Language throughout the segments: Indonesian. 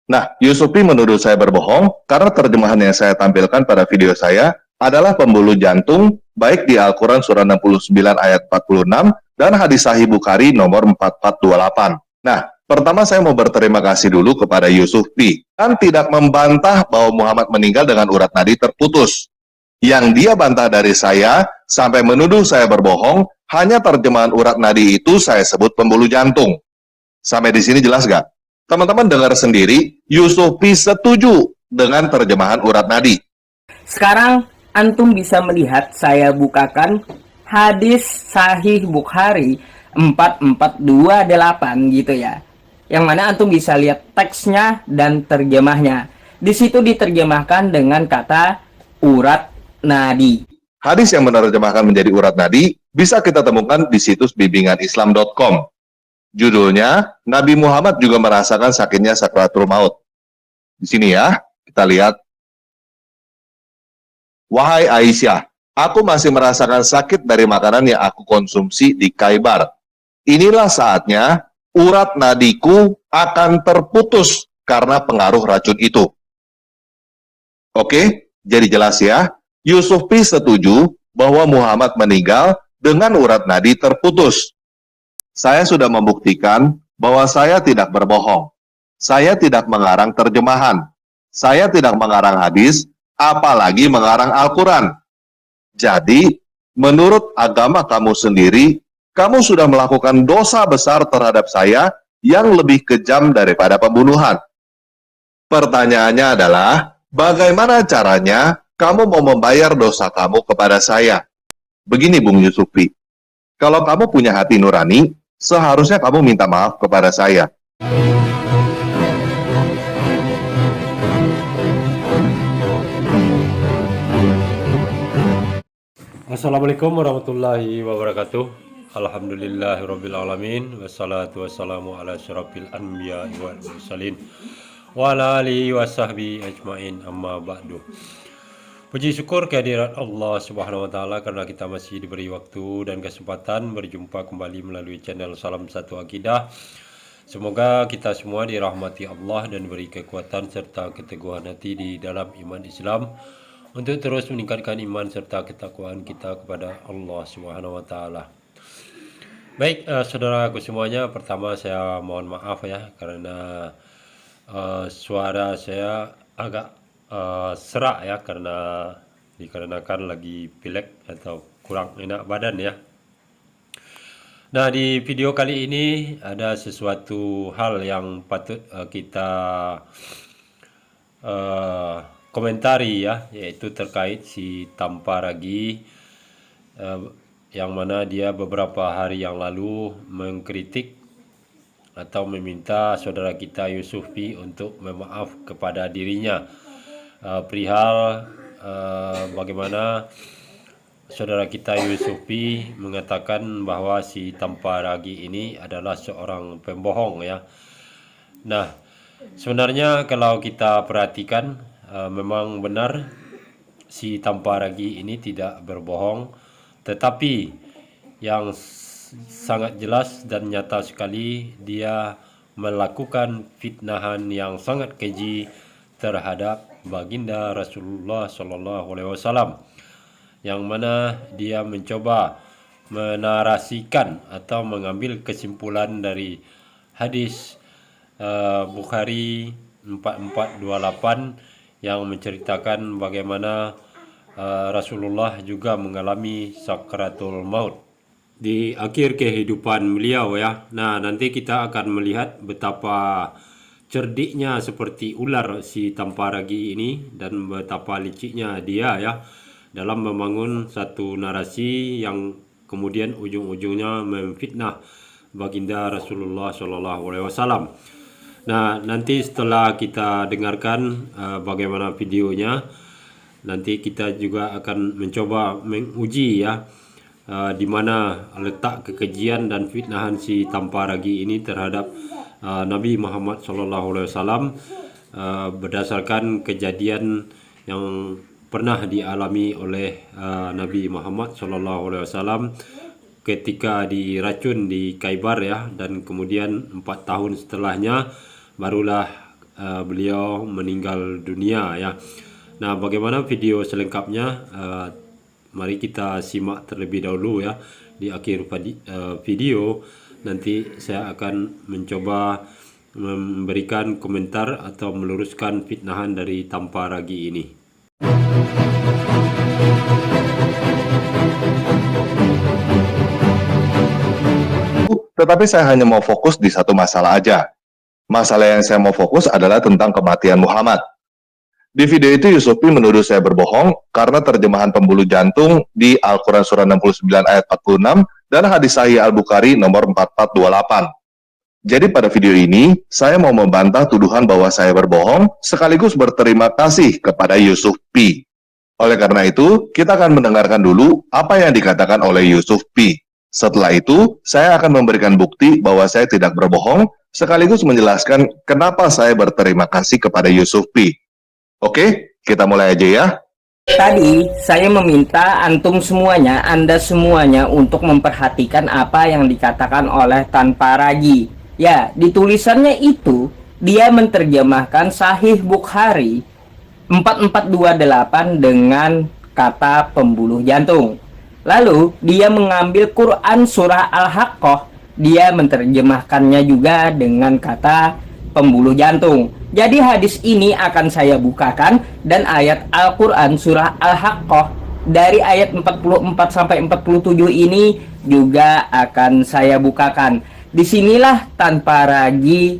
Nah, Yusufi menuduh saya berbohong karena terjemahan yang saya tampilkan pada video saya adalah pembuluh jantung baik di Al-Quran surah 69 ayat 46 dan hadis Sahih Bukhari nomor 4428. Nah, pertama saya mau berterima kasih dulu kepada Yusufi dan tidak membantah bahwa Muhammad meninggal dengan urat nadi terputus. Yang dia bantah dari saya sampai menuduh saya berbohong, hanya terjemahan urat nadi itu saya sebut pembuluh jantung. Sampai di sini jelas gak? Teman-teman dengar sendiri, Yusufi setuju dengan terjemahan urat nadi. Sekarang antum bisa melihat saya bukakan hadis Sahih Bukhari 4428 gitu ya. Yang mana antum bisa lihat teksnya dan terjemahnya. Di situ diterjemahkan dengan kata urat nadi. Hadis yang menerjemahkan menjadi urat nadi bisa kita temukan di situs bimbinganislam.com. Judulnya, Nabi Muhammad juga merasakan sakitnya sakratul maut. Di sini ya, kita lihat. Wahai Aisyah, aku masih merasakan sakit dari makanan yang aku konsumsi di Khaybar. Inilah saatnya urat nadiku akan terputus karena pengaruh racun itu. Oke, jadi jelas ya. Yusufi setuju bahwa Muhammad meninggal dengan urat nadi terputus. Saya sudah membuktikan bahwa saya tidak berbohong. Saya tidak mengarang terjemahan. Saya tidak mengarang hadis, apalagi mengarang Al-Quran. Jadi, menurut agama kamu sendiri, kamu sudah melakukan dosa besar terhadap saya yang lebih kejam daripada pembunuhan. Pertanyaannya adalah, bagaimana caranya kamu mau membayar dosa kamu kepada saya? Begini Bung Yusufi, kalau kamu punya hati nurani, seharusnya kamu minta maaf kepada saya. Assalamualaikum warahmatullahi wabarakatuh. Alhamdulillahirrabbilalamin. Wassalatu wassalamu ala syarafil anbiya wal mursalin wa ala alihi wa sahbihi ajmain, amma ba'du. Puji syukur kehadirat Allah subhanahu wa ta'ala karena kita masih diberi waktu dan kesempatan berjumpa kembali melalui channel Salam Satu Akidah. Semoga kita semua dirahmati Allah dan beri kekuatan serta keteguhan hati di dalam iman Islam untuk terus meningkatkan iman serta ketakwaan kita kepada Allah Subhanahu wa taala. Baik, saudaraku semuanya, pertama saya mohon maaf ya karena suara saya agak serak ya karena dikarenakan lagi pilek atau kurang enak badan ya. Nah, di video kali ini ada sesuatu hal yang patut kita komentari ya, yaitu terkait si Tamparagi yang mana dia beberapa hari yang lalu mengkritik atau meminta saudara kita Yusufi untuk memaaf kepada dirinya perihal bagaimana saudara kita Yusufi mengatakan bahwa si Tamparagi ini adalah seorang pembohong ya. Nah, sebenarnya kalau kita perhatikan memang benar si Tamparagi ini tidak berbohong, tetapi yang sangat jelas dan nyata sekali dia melakukan fitnahan yang sangat keji terhadap baginda Rasulullah SAW, yang mana dia mencoba menarasikan atau mengambil kesimpulan dari hadis Bukhari 4428 yang menceritakan bagaimana Rasulullah juga mengalami sakratul maut di akhir kehidupan beliau ya. Nah, nanti kita akan melihat betapa cerdiknya seperti ular si Tamparagi ini dan betapa liciknya dia ya dalam membangun satu narasi yang kemudian ujung-ujungnya memfitnah baginda Rasulullah SAW. Nah, nanti setelah kita dengarkan bagaimana videonya, nanti kita juga akan mencoba menguji ya di mana letak kekejian dan fitnahan si Tamparagi ini terhadap Nabi Muhammad SAW berdasarkan kejadian yang pernah dialami oleh Nabi Muhammad SAW ketika diracun di Khaybar ya, dan kemudian 4 tahun setelahnya barulah beliau meninggal dunia ya. Nah, bagaimana video selengkapnya? Mari kita simak terlebih dahulu ya. Di akhir video nanti saya akan mencoba memberikan komentar atau meluruskan fitnahan dari tanpa ragi ini. Tetapi saya hanya mau fokus di satu masalah aja. Masalah yang saya mau fokus adalah tentang kematian Muhammad. Di video itu Yusuf P menuduh saya berbohong karena terjemahan pembuluh jantung di Al-Quran Surah 69 ayat 46 dan hadis Sahih Al-Bukhari nomor 4428. Jadi pada video ini, saya mau membantah tuduhan bahwa saya berbohong sekaligus berterima kasih kepada Yusuf P. Oleh karena itu, kita akan mendengarkan dulu apa yang dikatakan oleh Yusuf P. Setelah itu, saya akan memberikan bukti bahwa saya tidak berbohong sekaligus menjelaskan kenapa saya berterima kasih kepada Yusuf P. Oke, kita mulai aja ya. Tadi saya meminta antum semuanya, Anda semuanya untuk memperhatikan apa yang dikatakan oleh tanpa ragi. Ya, di tulisannya itu dia menerjemahkan Sahih Bukhari 4428 dengan kata pembuluh jantung. Lalu dia mengambil Quran surah Al-Haqqah, dia menerjemahkannya juga dengan kata pembuluh jantung. Jadi hadis ini akan saya bukakan dan ayat Al-Quran surah Al-Haqqah dari ayat 44 sampai 47 ini juga akan saya bukakan. Disinilah tanpa ragi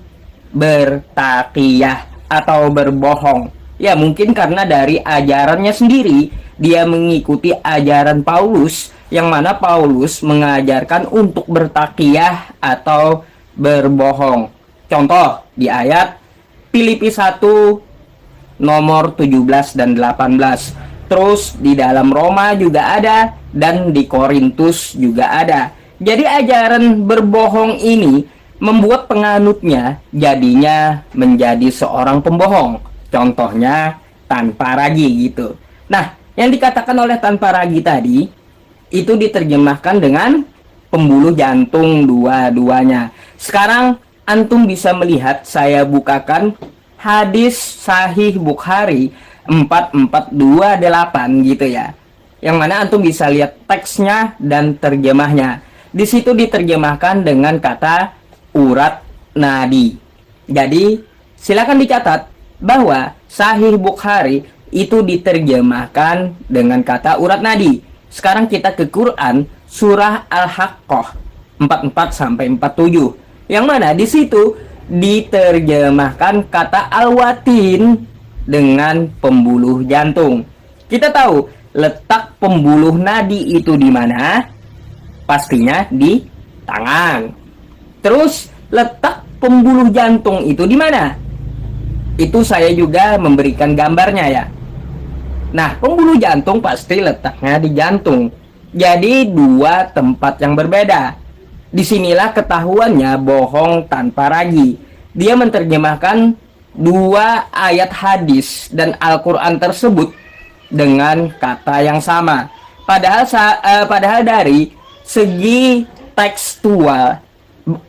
bertaqiyah atau berbohong. Ya mungkin karena dari ajarannya sendiri dia mengikuti ajaran Paulus, yang mana Paulus mengajarkan untuk bertaqiyah atau berbohong. Contoh di ayat Filipi 1 nomor 17 dan 18. Terus di dalam Roma juga ada dan di Korintus juga ada. Jadi ajaran berbohong ini membuat penganutnya jadinya menjadi seorang pembohong. Contohnya tanpa ragi gitu. Nah, yang dikatakan oleh tanpa ragi tadi itu diterjemahkan dengan pembuluh jantung dua-duanya. Sekarang antum bisa melihat saya bukakan hadis Sahih Bukhari 4428 gitu ya. Yang mana antum bisa lihat teksnya dan terjemahnya. Di situ diterjemahkan dengan kata urat nadi. Jadi silakan dicatat bahwa Sahih Bukhari itu diterjemahkan dengan kata urat nadi. Sekarang kita ke Quran surah Al-Haqqah 44 sampai 47. Yang mana di situ diterjemahkan kata al-watin dengan pembuluh jantung. Kita tahu letak pembuluh nadi itu di mana? Pastinya di tangan. Terus letak pembuluh jantung itu di mana? Itu saya juga memberikan gambarnya ya. Nah, pembuluh jantung pasti letaknya di jantung. Jadi dua tempat yang berbeda. Disinilah ketahuannya bohong tanpa ragi. Dia menerjemahkan dua ayat hadis dan Al-Quran tersebut dengan kata yang sama. Padahal dari segi tekstual,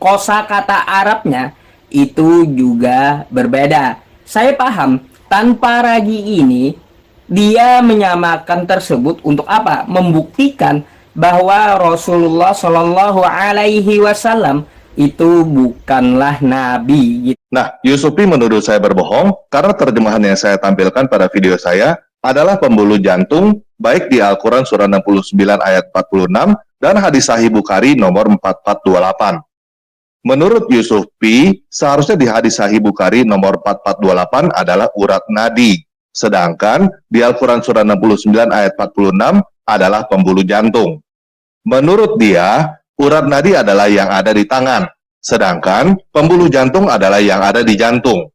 kosakata Arabnya itu juga berbeda. Saya paham tanpa ragi ini dia menyamakan tersebut untuk apa? Membuktikan bahwa Rasulullah Shallallahu Alaihi Wasallam itu bukanlah nabi. Nah, Yusuf P menuduh saya berbohong karena terjemahan yang saya tampilkan pada video saya adalah pembuluh jantung baik di Al-Quran surah 69 ayat 46 dan hadis Sahih Bukhari nomor 4428. Menurut Yusuf P, seharusnya di hadis Sahih Bukhari nomor 4428 adalah urat nadi, sedangkan di Al-Quran surah 69 ayat 46 adalah pembuluh jantung. Menurut dia, urat nadi adalah yang ada di tangan, sedangkan pembuluh jantung adalah yang ada di jantung.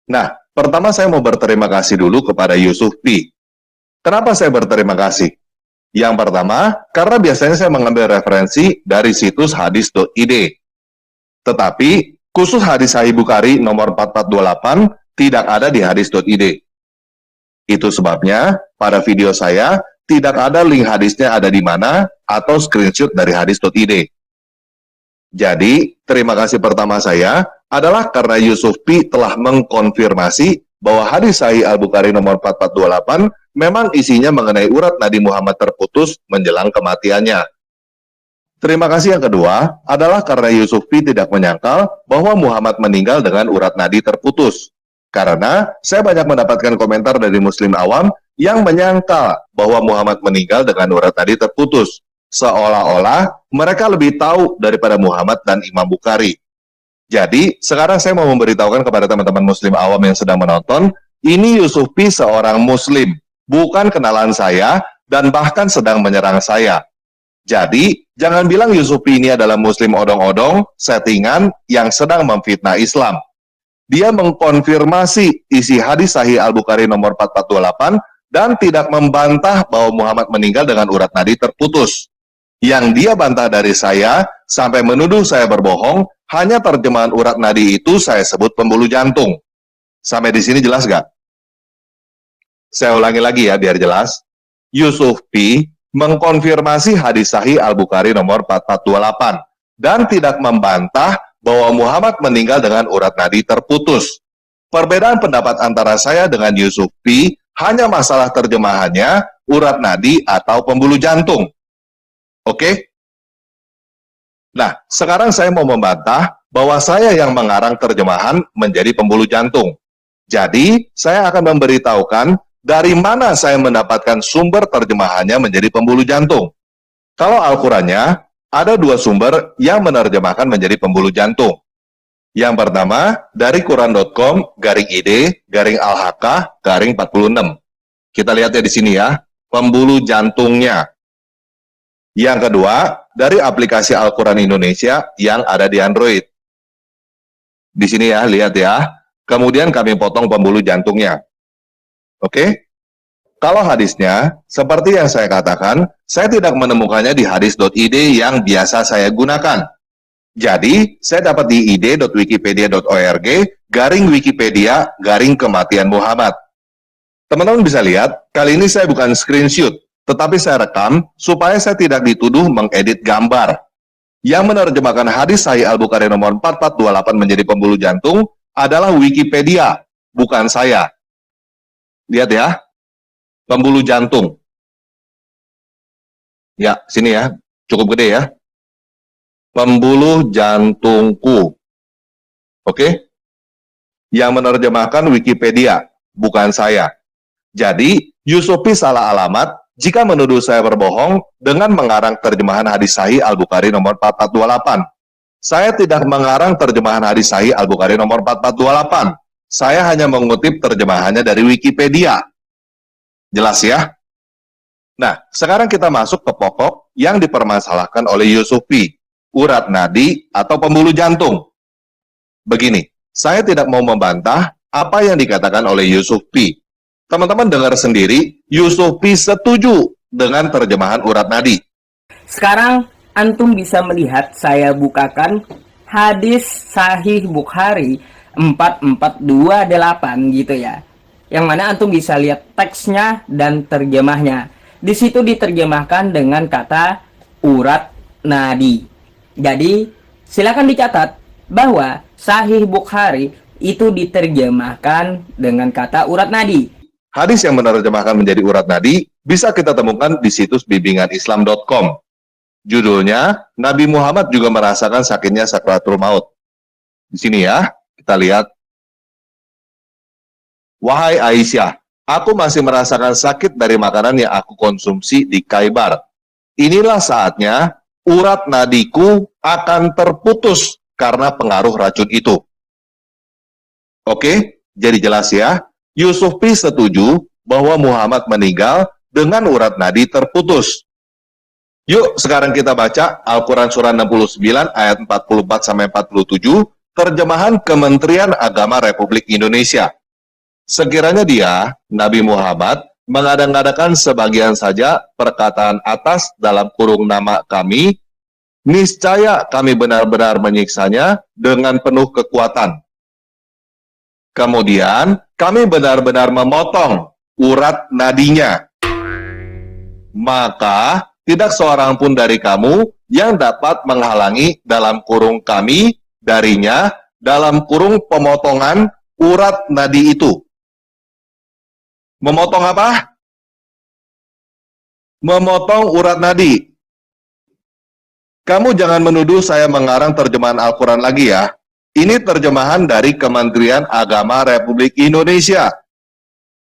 Nah, pertama saya mau berterima kasih dulu kepada Yusuf P. Kenapa saya berterima kasih? Yang pertama, karena biasanya saya mengambil referensi dari situs hadis.id. Tetapi, khusus hadis Sahih Bukhari nomor 4428 tidak ada di hadis.id. Itu sebabnya, pada video saya, tidak ada link hadisnya ada di mana atau screenshot dari hadis.id. Jadi, terima kasih pertama saya adalah karena Yusuf P telah mengkonfirmasi bahwa hadis Sahih Al-Bukhari nomor 4428 memang isinya mengenai urat nadi Muhammad terputus menjelang kematiannya. Terima kasih yang kedua adalah karena Yusuf P tidak menyangkal bahwa Muhammad meninggal dengan urat nadi terputus. Karena saya banyak mendapatkan komentar dari muslim awam yang menyangkal bahwa Muhammad meninggal dengan urat nadi terputus. Seolah-olah mereka lebih tahu daripada Muhammad dan Imam Bukhari. Jadi, sekarang saya mau memberitahukan kepada teman-teman muslim awam yang sedang menonton, ini Yusuf P seorang muslim, bukan kenalan saya, dan bahkan sedang menyerang saya. Jadi, jangan bilang Yusuf P ini adalah muslim odong-odong, settingan, yang sedang memfitnah Islam. Dia mengkonfirmasi isi hadis Sahih Al-Bukhari nomor 4428, dan tidak membantah bahwa Muhammad meninggal dengan urat nadi terputus. Yang dia bantah dari saya, sampai menuduh saya berbohong, hanya terjemahan urat nadi itu saya sebut pembuluh jantung. Sampai di sini jelas gak? Saya ulangi lagi ya, biar jelas. Yusuf P mengkonfirmasi hadis Sahih Al-Bukhari nomor 4428, dan tidak membantah bahwa Muhammad meninggal dengan urat nadi terputus. Perbedaan pendapat antara saya dengan Yusuf P hanya masalah terjemahannya, urat nadi atau pembuluh jantung. Oke? Nah, sekarang saya mau membantah bahwa saya yang mengarang terjemahan menjadi pembuluh jantung. Jadi, saya akan memberitahukan dari mana saya mendapatkan sumber terjemahannya menjadi pembuluh jantung. Kalau Al-Qurannya, ada dua sumber yang menerjemahkan menjadi pembuluh jantung. Yang pertama, dari Quran.com/id/Al-Haqqah/46. Kita lihat ya di sini ya, pembuluh jantungnya. Yang kedua, dari aplikasi Al-Quran Indonesia yang ada di Android. Di sini ya, lihat ya. Kemudian kami potong pembuluh jantungnya. Oke? Kalau hadisnya, seperti yang saya katakan, saya tidak menemukannya di hadis.id yang biasa saya gunakan. Jadi, saya dapat di id.wikipedia.org/Wikipedia/kematian Muhammad. Teman-teman bisa lihat, kali ini saya bukan screenshot, tetapi saya rekam supaya saya tidak dituduh mengedit gambar. Yang menerjemahkan hadis Sahih Al-Bukhari nomor 4428 menjadi pembuluh jantung adalah Wikipedia, bukan saya. Lihat ya, pembuluh jantung. Ya, sini ya, cukup gede ya. Pembuluh jantungku. Oke? Yang menerjemahkan Wikipedia, bukan saya. Jadi, Yusuf P salah alamat jika menuduh saya berbohong dengan mengarang terjemahan hadis Sahih Al-Bukhari nomor 4428. Saya tidak mengarang terjemahan hadis Sahih Al-Bukhari nomor 4428. Saya hanya mengutip terjemahannya dari Wikipedia. Jelas ya? Nah, sekarang kita masuk ke pokok yang dipermasalahkan oleh Yusuf P, urat nadi atau pembuluh jantung. Begini, saya tidak mau membantah apa yang dikatakan oleh Yusuf P. Teman-teman dengar sendiri, Yusuf P setuju dengan terjemahan urat nadi. Sekarang antum bisa melihat saya bukakan hadis Sahih Bukhari 4428 gitu ya. Yang mana antum bisa lihat teksnya dan terjemahnya. Di situ diterjemahkan dengan kata urat nadi. Jadi, silakan dicatat bahwa Sahih Bukhari itu diterjemahkan dengan kata urat nadi. Hadis yang menerjemahkan menjadi urat nadi bisa kita temukan di situs bimbinganislam.com. Judulnya, Nabi Muhammad juga merasakan sakitnya sakratul maut. Di sini ya, kita lihat. Wahai Aisyah, aku masih merasakan sakit dari makanan yang aku konsumsi di Khaybar. Inilah saatnya urat nadiku akan terputus karena pengaruh racun itu. Oke, jadi jelas ya. Yusuf P setuju bahwa Muhammad meninggal dengan urat nadi terputus. Yuk, sekarang kita baca Al-Quran Surah 69 ayat 44-47, terjemahan Kementerian Agama Republik Indonesia. Sekiranya dia, Nabi Muhammad, mengada-ngadakan sebagian saja perkataan atas dalam kurung nama kami, niscaya kami benar-benar menyiksanya dengan penuh kekuatan. Kemudian, kami benar-benar memotong urat nadinya. Maka, tidak seorang pun dari kamu yang dapat menghalangi dalam kurung kami darinya dalam kurung pemotongan urat nadi itu. Memotong apa? Memotong urat nadi. Kamu jangan menuduh saya mengarang terjemahan Al-Quran lagi ya. Ini terjemahan dari Kementerian Agama Republik Indonesia.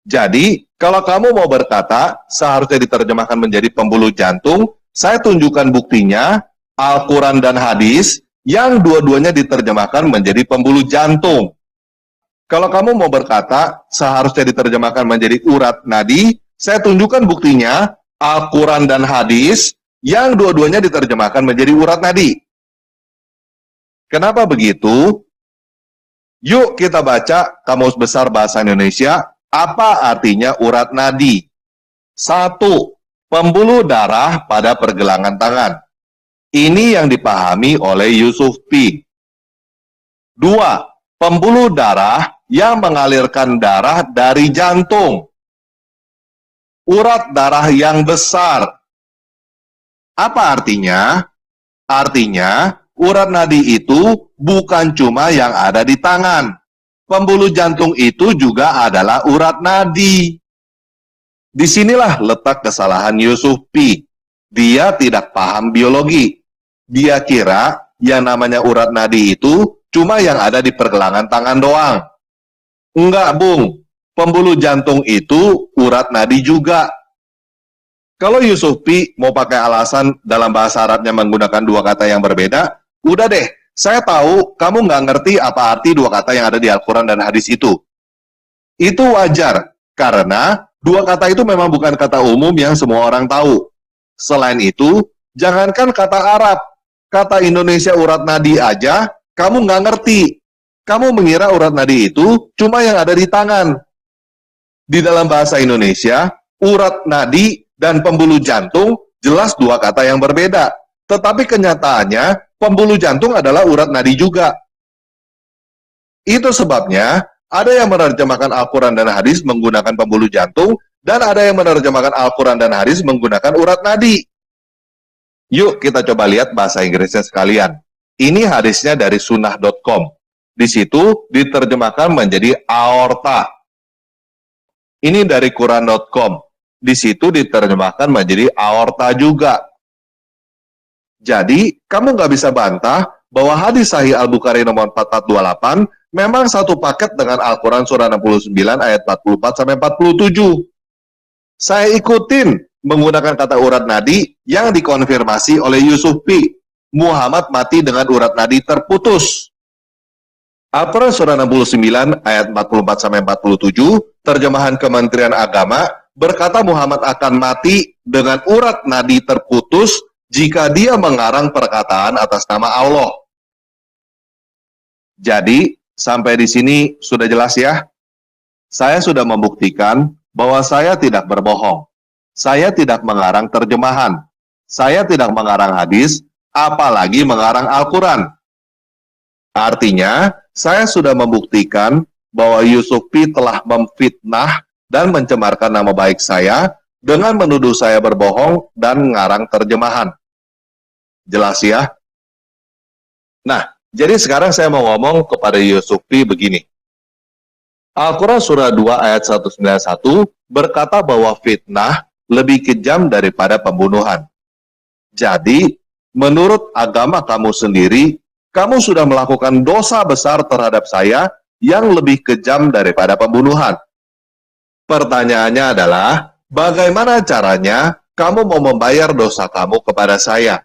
Jadi, kalau kamu mau berkata seharusnya diterjemahkan menjadi pembuluh jantung, saya tunjukkan buktinya, Al-Quran dan hadis, yang dua-duanya diterjemahkan menjadi pembuluh jantung. Kalau kamu mau berkata seharusnya diterjemahkan menjadi urat nadi, saya tunjukkan buktinya, Al-Quran dan hadis, yang dua-duanya diterjemahkan menjadi urat nadi. Kenapa begitu? Yuk kita baca Kamus Besar Bahasa Indonesia, apa artinya urat nadi? 1. Pembuluh darah pada pergelangan tangan. Ini yang dipahami oleh Yusuf P. 2. Pembuluh darah yang mengalirkan darah dari jantung. Urat darah yang besar. Apa artinya? Artinya, urat nadi itu bukan cuma yang ada di tangan. Pembuluh jantung itu juga adalah urat nadi. Disinilah letak kesalahan Yusuf P. Dia tidak paham biologi. Dia kira yang namanya urat nadi itu cuma yang ada di pergelangan tangan doang. Enggak, Bung. Pembuluh jantung itu urat nadi juga. Kalau Yusuf P mau pakai alasan dalam bahasa Arabnya menggunakan dua kata yang berbeda, udah deh, saya tahu kamu nggak ngerti apa arti dua kata yang ada di Al-Quran dan hadis itu. Itu wajar, karena dua kata itu memang bukan kata umum yang semua orang tahu. Selain itu, jangankan kata Arab, kata Indonesia urat nadi aja, kamu nggak ngerti. Kamu mengira urat nadi itu cuma yang ada di tangan. Di dalam bahasa Indonesia, urat nadi dan pembuluh jantung jelas dua kata yang berbeda. Tetapi kenyataannya, pembuluh jantung adalah urat nadi juga. Itu sebabnya, ada yang menerjemahkan Al-Quran dan hadis menggunakan pembuluh jantung, dan ada yang menerjemahkan Al-Quran dan hadis menggunakan urat nadi. Yuk kita coba lihat bahasa Inggrisnya sekalian. Ini hadisnya dari sunnah.com. Di situ diterjemahkan menjadi aorta. Ini dari Quran.com. Di situ diterjemahkan menjadi aorta juga. Jadi, kamu nggak bisa bantah bahwa hadis Sahih Al-Bukhari nomor 4428 memang satu paket dengan Al-Quran surah 69 ayat 44-47. Saya ikutin menggunakan kata urat nadi yang dikonfirmasi oleh Yusuf P. Muhammad mati dengan urat nadi terputus. Al-Quran surah 69 ayat 44-47, terjemahan Kementerian Agama, berkata Muhammad akan mati dengan urat nadi terputus jika dia mengarang perkataan atas nama Allah. Jadi, sampai di sini sudah jelas ya? Saya sudah membuktikan bahwa saya tidak berbohong. Saya tidak mengarang terjemahan. Saya tidak mengarang hadis, apalagi mengarang Al-Quran. Artinya, saya sudah membuktikan bahwa Yusuf P telah memfitnah dan mencemarkan nama baik saya dengan menuduh saya berbohong dan mengarang terjemahan. Jelas ya? Nah, jadi sekarang saya mau ngomong kepada Yusuf P begini. Al-Quran surah 2 ayat 191 berkata bahwa fitnah lebih kejam daripada pembunuhan. Jadi, menurut agama kamu sendiri, kamu sudah melakukan dosa besar terhadap saya yang lebih kejam daripada pembunuhan. Pertanyaannya adalah, bagaimana caranya kamu mau membayar dosa kamu kepada saya?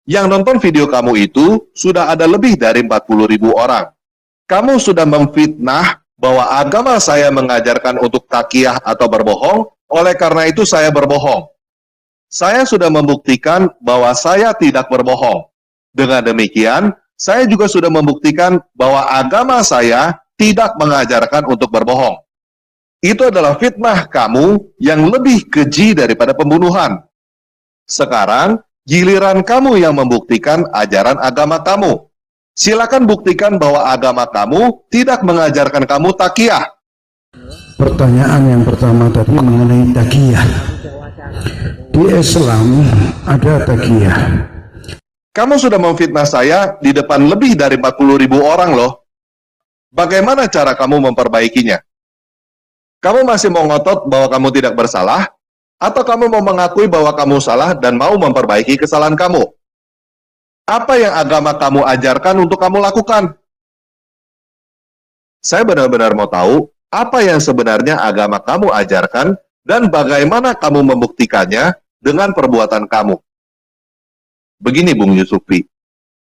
Yang nonton video kamu itu sudah ada lebih dari 40.000 orang. Kamu sudah memfitnah bahwa agama saya mengajarkan untuk takiyah atau berbohong, oleh karena itu saya berbohong. Saya sudah membuktikan bahwa saya tidak berbohong. Dengan demikian, saya juga sudah membuktikan bahwa agama saya tidak mengajarkan untuk berbohong. Itu adalah fitnah kamu yang lebih keji daripada pembunuhan. Sekarang, giliran kamu yang membuktikan ajaran agama kamu. Silakan buktikan bahwa agama kamu tidak mengajarkan kamu takiyah. Pertanyaan yang pertama tadi mengenai takiyah. Di Islam ada takiyah. Kamu sudah memfitnah saya di depan lebih dari 40.000 orang loh. Bagaimana cara kamu memperbaikinya? Kamu masih mau ngotot bahwa kamu tidak bersalah? Atau kamu mau mengakui bahwa kamu salah dan mau memperbaiki kesalahan kamu? Apa yang agama kamu ajarkan untuk kamu lakukan? Saya benar-benar mau tahu apa yang sebenarnya agama kamu ajarkan dan bagaimana kamu membuktikannya dengan perbuatan kamu. Begini Bung Yusufi,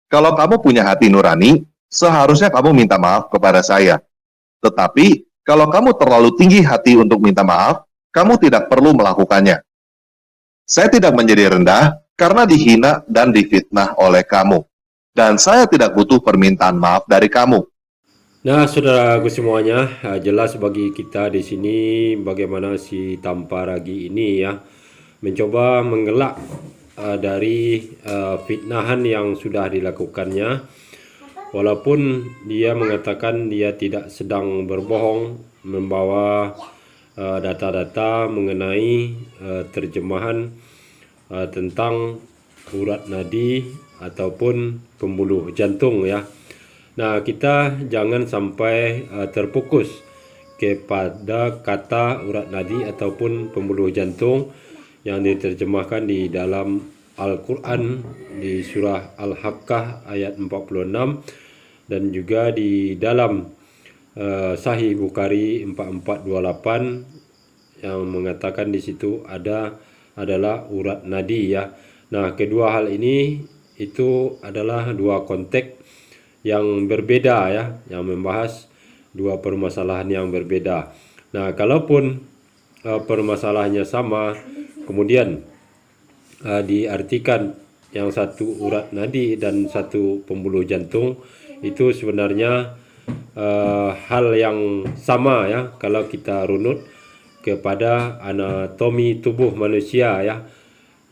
kalau kamu punya hati nurani, seharusnya kamu minta maaf kepada saya. Tetapi, kalau kamu terlalu tinggi hati untuk minta maaf, kamu tidak perlu melakukannya. Saya tidak menjadi rendah karena dihina dan difitnah oleh kamu. Dan saya tidak butuh permintaan maaf dari kamu. Nah, saudaraku semuanya, jelas bagi kita di sini bagaimana si Tamparagi ini ya mencoba menggelak dari fitnahan yang sudah dilakukannya, walaupun dia mengatakan dia tidak sedang berbohong, membawa data-data mengenai terjemahan tentang urat nadi ataupun pembuluh jantung ya. Nah, kita jangan sampai terfokus kepada kata urat nadi ataupun pembuluh jantung yang diterjemahkan di dalam Al-Quran di surah Al-Haqqah ayat 46 dan juga di dalam Sahih Bukhari 4428 yang mengatakan di situ adalah urat nadi ya. Nah, kedua hal ini itu adalah dua konteks yang berbeda ya, yang membahas dua permasalahan yang berbeda. Nah, kalaupun permasalahannya sama, kemudian diartikan yang satu urat nadi dan satu pembuluh jantung, itu sebenarnya hal yang sama ya kalau kita runut kepada anatomi tubuh manusia ya,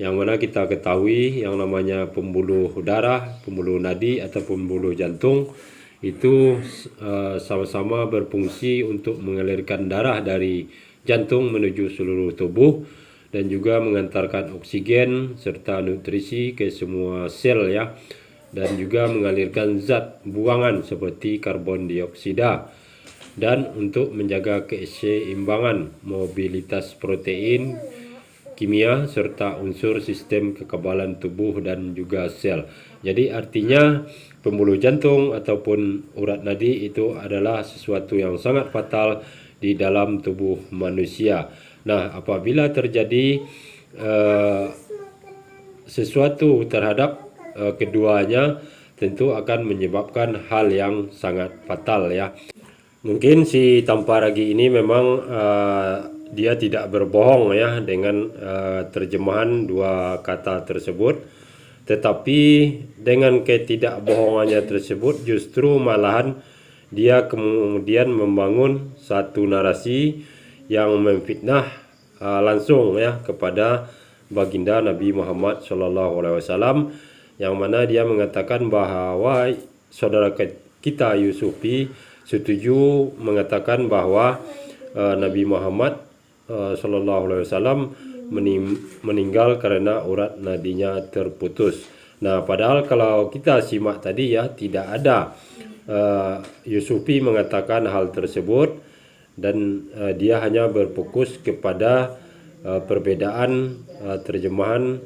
yang mana kita ketahui yang namanya pembuluh darah, pembuluh nadi atau pembuluh jantung itu sama-sama berfungsi untuk mengalirkan darah dari jantung menuju seluruh tubuh dan juga mengantarkan oksigen serta nutrisi ke semua sel ya, dan juga mengalirkan zat buangan seperti karbon dioksida, dan untuk menjaga keseimbangan mobilitas protein, kimia serta unsur sistem kekebalan tubuh dan juga sel. Jadi artinya pembuluh jantung ataupun urat nadi itu adalah sesuatu yang sangat fatal di dalam tubuh manusia. Nah, apabila terjadi sesuatu terhadap keduanya, tentu akan menyebabkan hal yang sangat fatal ya. Mungkin si Tamparagi ini memang dia tidak berbohong ya dengan terjemahan dua kata tersebut, tetapi dengan ketidakbohongannya tersebut justru malahan dia kemudian membangun satu narasi yang memfitnah langsung ya kepada baginda Nabi Muhammad SAW, yang mana dia mengatakan bahwa saudara kita Yusufi setuju mengatakan bahwa Nabi Muhammad SAW meninggal karena urat nadinya terputus. Nah, padahal kalau kita simak tadi ya, tidak ada Yusufi mengatakan hal tersebut, dan dia hanya berfokus kepada perbedaan terjemahan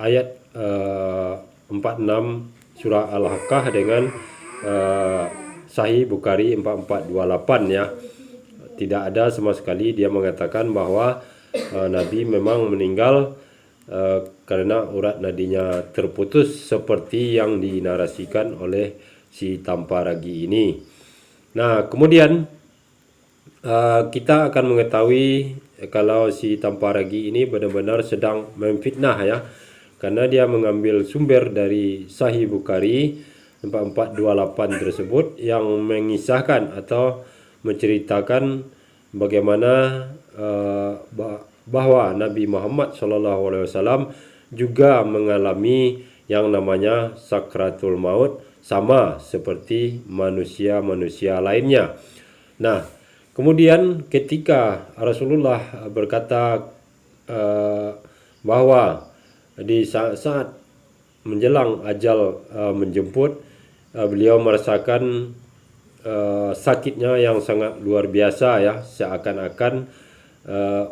ayat 46 surah Al-Haqqah dengan Sahih Bukhari 4428 ya. Tidak ada sama sekali dia mengatakan bahwa Nabi memang meninggal karena urat nadinya terputus seperti yang dinarasikan oleh si Tamparagi ini. Nah, kemudian kita akan mengetahui kalau si Tamparagi ini benar-benar sedang memfitnah ya, karena dia mengambil sumber dari Sahih Bukhari 4428 tersebut yang mengisahkan atau menceritakan bagaimana bahwa Nabi Muhammad SAW juga mengalami yang namanya sakratul maut sama seperti manusia-manusia lainnya. Nah, kemudian ketika Rasulullah berkata bahwa di saat menjelang ajal menjemput, beliau merasakan sakitnya yang sangat luar biasa ya, seakan-akan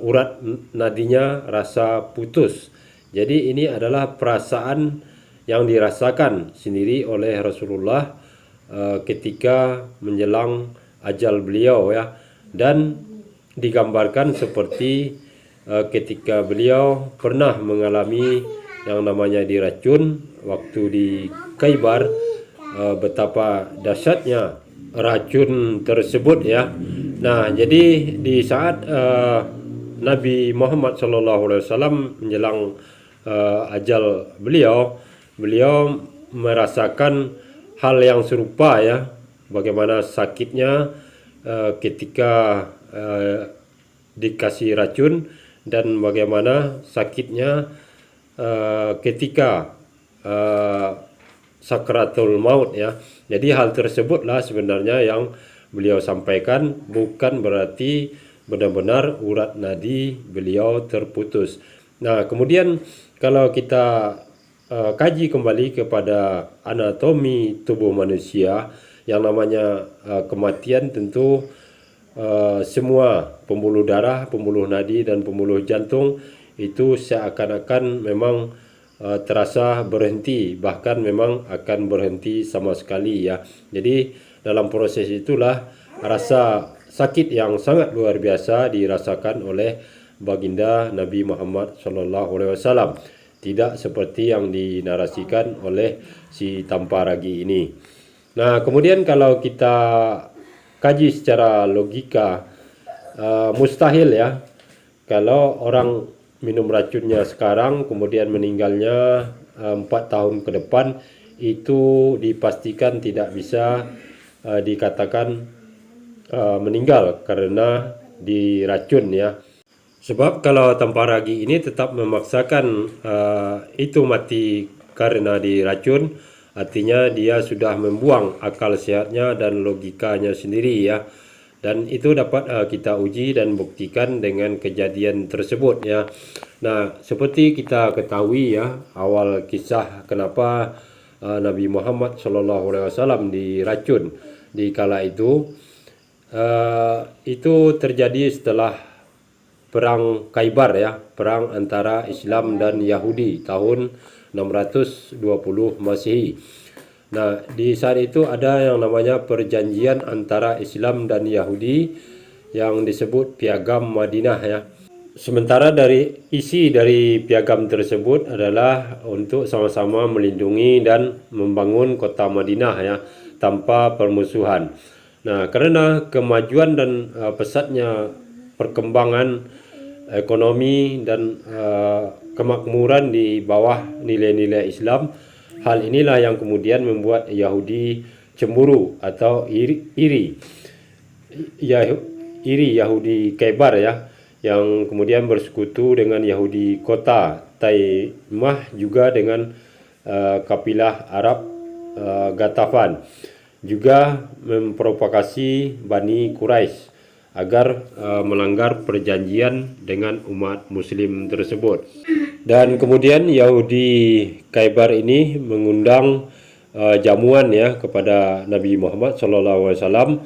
urat nadinya rasa putus. Jadi ini adalah perasaan yang dirasakan sendiri oleh Rasulullah ketika menjelang ajal beliau ya, dan digambarkan seperti ketika beliau pernah mengalami yang namanya diracun waktu di Khaybar, betapa dahsyatnya racun tersebut ya. Nah, jadi di saat Nabi Muhammad SAW menjelang ajal beliau merasakan hal yang serupa ya, bagaimana sakitnya ketika dikasih racun, dan bagaimana sakitnya ketika sakratul maut ya. Jadi hal tersebutlah sebenarnya yang beliau sampaikan, bukan berarti benar-benar urat nadi beliau terputus. Nah, kemudian kalau kita kaji kembali kepada anatomi tubuh manusia, yang namanya kematian tentu semua pembuluh darah, pembuluh nadi dan pembuluh jantung itu seakan-akan memang terasa berhenti, bahkan memang akan berhenti sama sekali ya. Jadi dalam proses itulah rasa sakit yang sangat luar biasa dirasakan oleh baginda Nabi Muhammad SAW. Tidak seperti yang dinarasikan oleh si Tamparagi ini. Nah, kemudian kalau kita kaji secara logika, mustahil ya kalau orang minum racunnya sekarang kemudian meninggalnya 4 tahun ke depan, itu dipastikan tidak bisa dikatakan meninggal karena diracun ya. Sebab kalau Tamparagi ini tetap memaksakan itu mati karena diracun, artinya dia sudah membuang akal sehatnya dan logikanya sendiri ya. Dan itu dapat kita uji dan buktikan dengan kejadian tersebut ya. Nah, seperti kita ketahui ya, awal kisah kenapa Nabi Muhammad SAW diracun di kala itu terjadi setelah perang Khaybar ya, perang antara Islam dan Yahudi tahun 620 Masehi. Nah, di saat itu ada yang namanya perjanjian antara Islam dan Yahudi yang disebut Piagam Madinah ya. Sementara dari isi dari piagam tersebut adalah untuk sama-sama melindungi dan membangun kota Madinah ya, tanpa permusuhan. Nah, karena kemajuan dan pesatnya perkembangan ekonomi dan kemakmuran di bawah nilai-nilai Islam, hal inilah yang kemudian membuat Yahudi cemburu atau iri Yahudi Khaybar ya, yang kemudian bersekutu dengan Yahudi kota Taimah, juga dengan kabilah Arab Ghatafan, juga memprovokasi Bani Quraisy agar melanggar perjanjian dengan umat muslim tersebut. Dan kemudian Yahudi Khaybar ini mengundang jamuan ya kepada Nabi Muhammad SAW,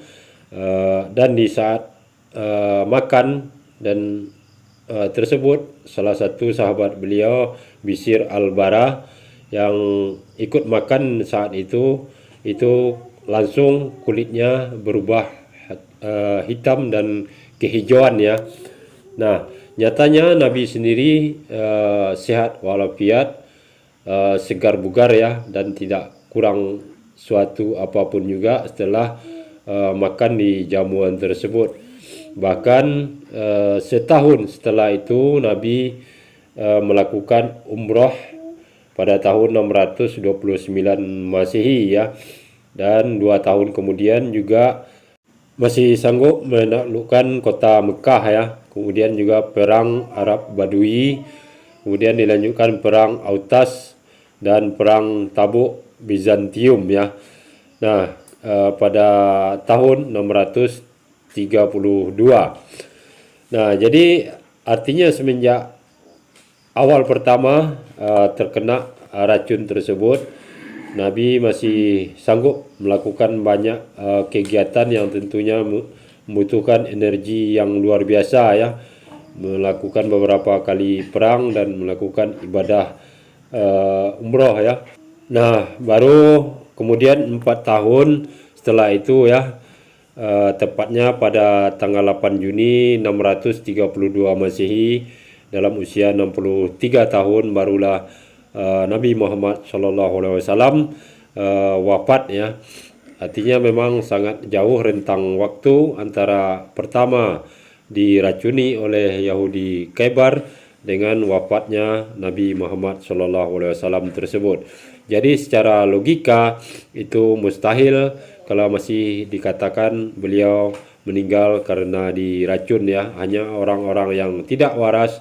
dan di saat makan dan tersebut, salah satu sahabat beliau Bishr al-Bara yang ikut makan saat itu langsung kulitnya berubah hitam dan kehijauan ya. Nah, nyatanya Nabi sendiri sehat walafiat, segar bugar ya, dan tidak kurang suatu apapun juga setelah makan di jamuan tersebut. Bahkan setahun setelah itu Nabi melakukan umrah pada tahun 629 Masehi ya, dan 2 tahun kemudian juga masih sanggup menaklukkan kota Mekah ya. Kemudian juga perang Arab Badui, kemudian dilanjutkan perang Autas dan perang Tabuk Bizantium ya. Nah, pada tahun 632. Nah, jadi artinya semenjak awal pertama terkena racun tersebut, Nabi masih sanggup melakukan banyak kegiatan yang tentunya membutuhkan energi yang luar biasa ya, melakukan beberapa kali perang dan melakukan ibadah umroh ya. Nah, baru kemudian 4 tahun setelah itu ya, tepatnya pada tanggal 8 Juni 632 Masehi, dalam usia 63 tahun barulah Nabi Muhammad SAW wafat ya. Artinya memang sangat jauh rentang waktu antara pertama diracuni oleh Yahudi Khaybar dengan wafatnya Nabi Muhammad SAW tersebut. Jadi secara logika itu mustahil kalau masih dikatakan beliau meninggal karena diracun ya. Hanya orang-orang yang tidak waras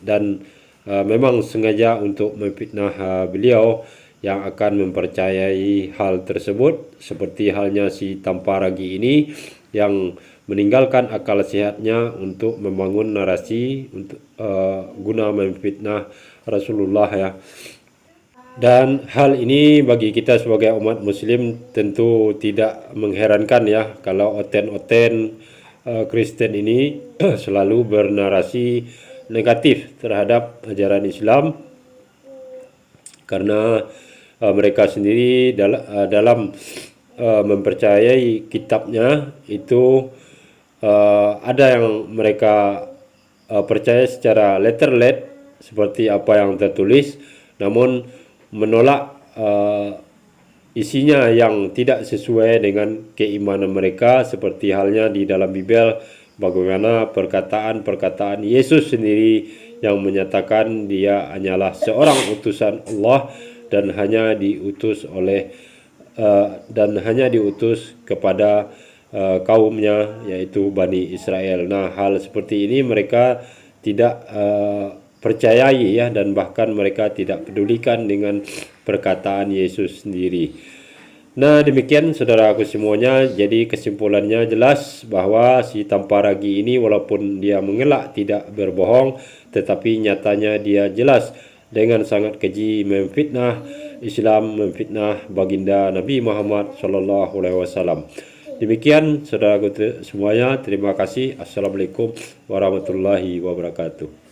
dan memang sengaja untuk memfitnah beliau yang akan mempercayai hal tersebut, seperti halnya si Tamparagi ini yang meninggalkan akal sehatnya untuk membangun narasi untuk guna memfitnah Rasulullah ya. Dan hal ini bagi kita sebagai umat muslim tentu tidak mengherankan ya, kalau oten-oten Kristen ini selalu bernarasi negatif terhadap ajaran Islam, karena mereka sendiri dalam mempercayai kitabnya itu ada yang mereka percaya secara letter-led seperti apa yang tertulis, namun menolak isinya yang tidak sesuai dengan keimanan mereka, seperti halnya di dalam Bible bagaimana perkataan-perkataan Yesus sendiri yang menyatakan dia hanyalah seorang utusan Allah dan hanya diutus kepada kaumnya, yaitu Bani Israel. Nah, hal seperti ini mereka tidak percayai ya, dan bahkan mereka tidak pedulikan dengan perkataan Yesus sendiri. Nah, demikian saudaraku semuanya. Jadi kesimpulannya jelas bahwa si Tamparagi ini walaupun dia mengelak tidak berbohong, tetapi nyatanya dia jelas dengan sangat keji memfitnah Islam, memfitnah baginda Nabi Muhammad SAW. Demikian saudaraku semuanya, terima kasih. Assalamualaikum warahmatullahi wabarakatuh.